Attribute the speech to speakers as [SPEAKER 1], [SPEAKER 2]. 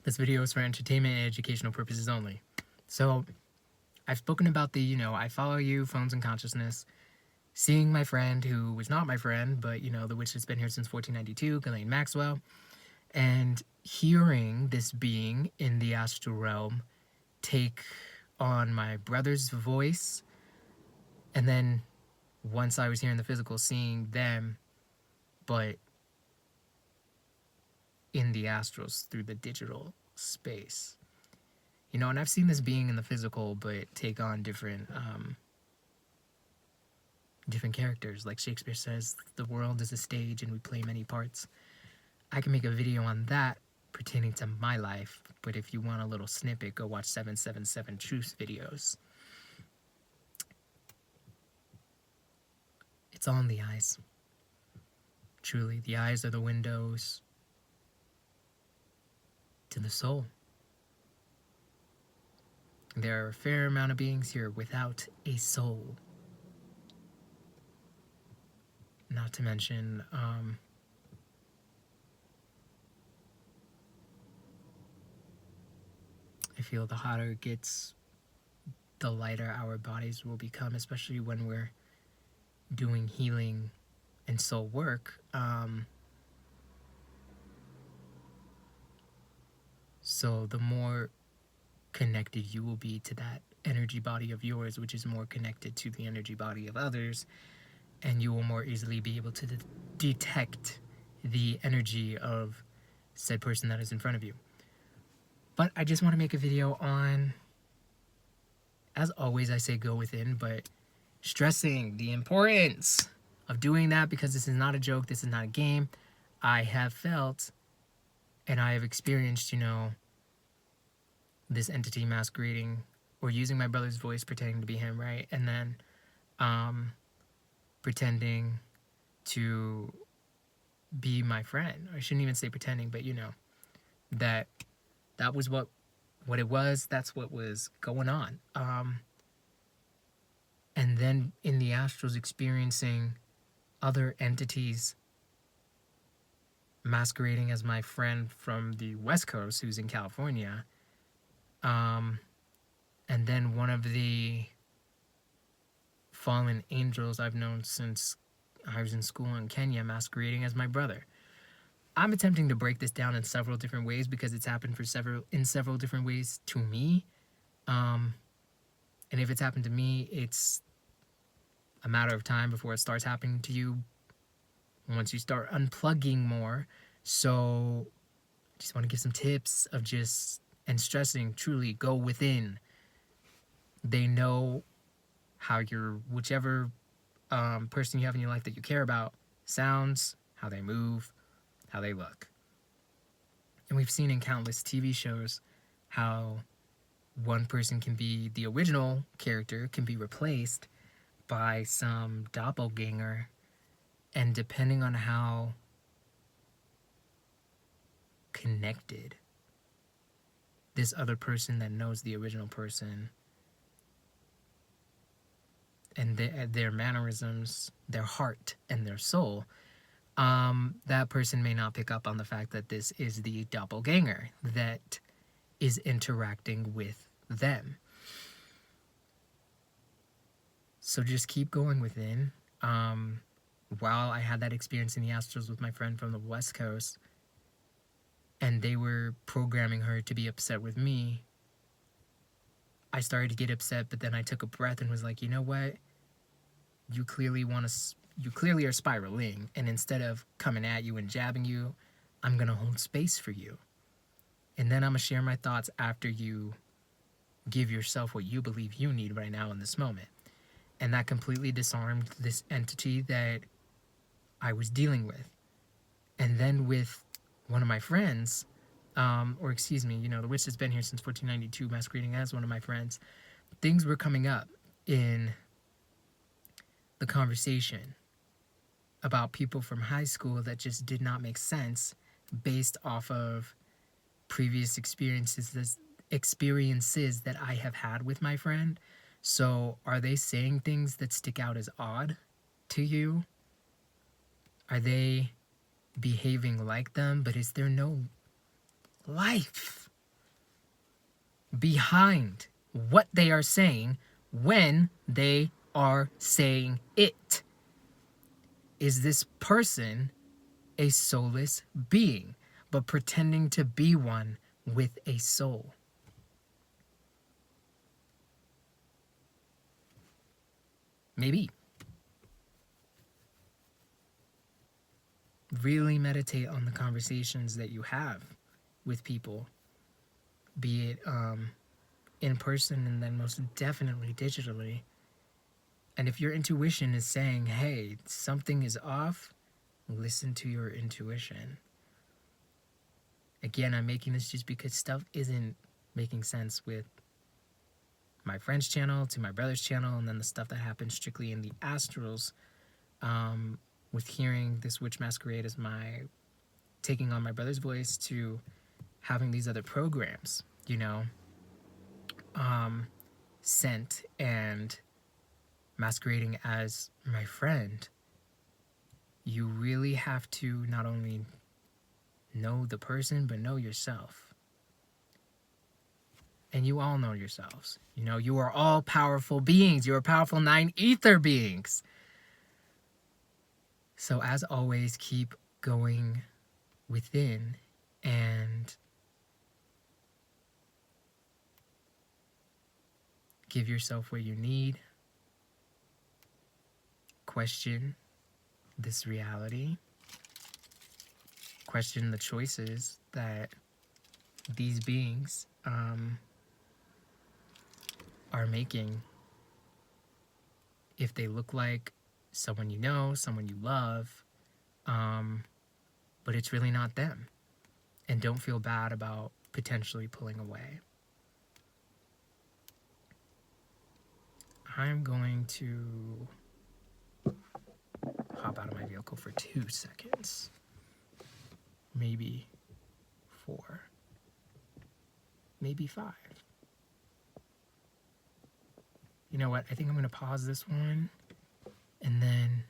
[SPEAKER 1] This video is for entertainment and educational purposes only. So, I've spoken about the, I follow you, phones and consciousness, seeing my friend who was not my friend, but, the witch that's been here since 1492, Ghislaine Maxwell, and hearing this being in the astral realm take on my brother's voice, and then once I was here in the physical, seeing them, but in the astrals through the digital space. And I've seen this being in the physical, but take on different characters. Like Shakespeare says, the world is a stage and we play many parts. I can make a video on that pertaining to my life, but if you want a little snippet, go watch 777 Truths videos. It's all in the eyes. Truly, the eyes are the windows to the soul. There are a fair amount of beings here without a soul. Not to mention, I feel the hotter it gets, the lighter our bodies will become, especially when we're doing healing and soul work. So the more connected you will be to that energy body of yours, which is more connected to the energy body of others, and you will more easily be able to detect the energy of said person that is in front of you. But I just want to make a video on, as always I say go within, but stressing the importance of doing that, because this is not a joke, this is not a game. I have felt and I have experienced, this entity masquerading or using my brother's voice, pretending to be him, right? And then pretending to be my friend. I shouldn't even say pretending, but that was what it was. That's what was going on. And then in the astrals, experiencing other entities masquerading as my friend from the West Coast who's in California. And then one of the fallen angels I've known since I was in school in Kenya masquerading as my brother. I'm attempting to break this down in several different ways because it's happened in several different ways to me. And if it's happened to me, it's a matter of time before it starts happening to you once you start unplugging more. So I just want to give some tips of and stressing, truly go within. They know how whichever person you have in your life that you care about sounds, how they move, how they look. And we've seen in countless TV shows how one person can be the original character, can be replaced by some doppelganger, and depending on how connected this other person that knows the original person and their mannerisms, their heart and their soul, that person may not pick up on the fact that this is the doppelganger that is interacting with them. So just keep going within. While I had that experience in the astrals with my friend from the West Coast, and they were programming her to be upset with me, I started to get upset, but then I took a breath and was like, you know what? You clearly are spiraling, and instead of coming at you and jabbing you, I'm going to hold space for you. And then I'm going to share my thoughts after you give yourself what you believe you need right now in this moment. And that completely disarmed this entity that I was dealing with. And then with one of my friends, the witch that's been here since 1492, masquerading as one of my friends, things were coming up in the conversation about people from high school that just did not make sense based off of previous experiences that I have had with my friend. So are they saying things that stick out as odd to you? Are they behaving like them? But is there no life behind what they are saying when they are saying it. Is this person a soulless being, but pretending to be one with a soul? Maybe. Really meditate on the conversations that you have with people, be it in person and then most definitely digitally. And if your intuition is saying, hey, something is off, listen to your intuition. Again, I'm making this just because stuff isn't making sense with my friend's channel to my brother's channel, and then the stuff that happens strictly in the astrals, with hearing this witch masquerade as my taking on my brother's voice to having these other programs, sent and masquerading as my friend. You really have to not only know the person, but know yourself. And you all know yourselves. You are all powerful beings. You are powerful 9 ether beings. So as always, keep going within and give yourself what you need. Question this reality. Question the choices that these beings are making. If they look like someone you know, someone you love, but it's really not them. And don't feel bad about potentially pulling away. I'm going to hop out of my vehicle for 2 seconds. Maybe 4. Maybe 5. You know what? I think I'm going to pause this one and then